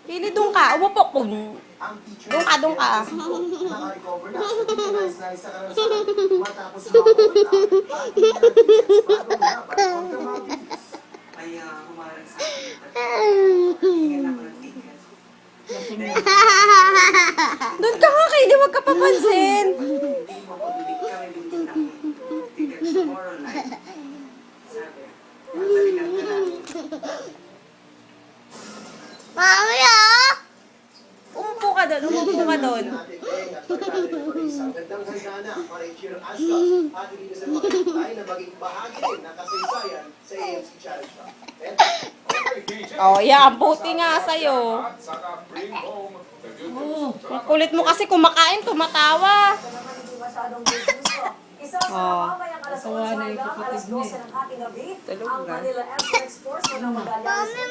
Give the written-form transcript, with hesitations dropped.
Pili doon ka. Umupo po. Doon ka, doon ka. Naka-recover na. Nice sa karansan. Matapos ay humarang sa akin. Tingin ako ng ticket. Doon ka nga kayo. Huwag ka papansin. Hindi mo ako bibig kami bibig ng ticket tomorrow night. Sabi, balikan ka namin. Mami, ah! Umupo ka doon. Umupo ka doon. Ang gandang handa na para i-cheer ang Ashka at hindi sa makikitay na maging bahagi din ng kasaysayan sa AFC Challenge Cup. Oh, yan. Buti nga sa'yo. Ang kulit mo kasi kumakain, tumatawa. Oh. Sawa na yung kapatid niya. Tulog na. Mami,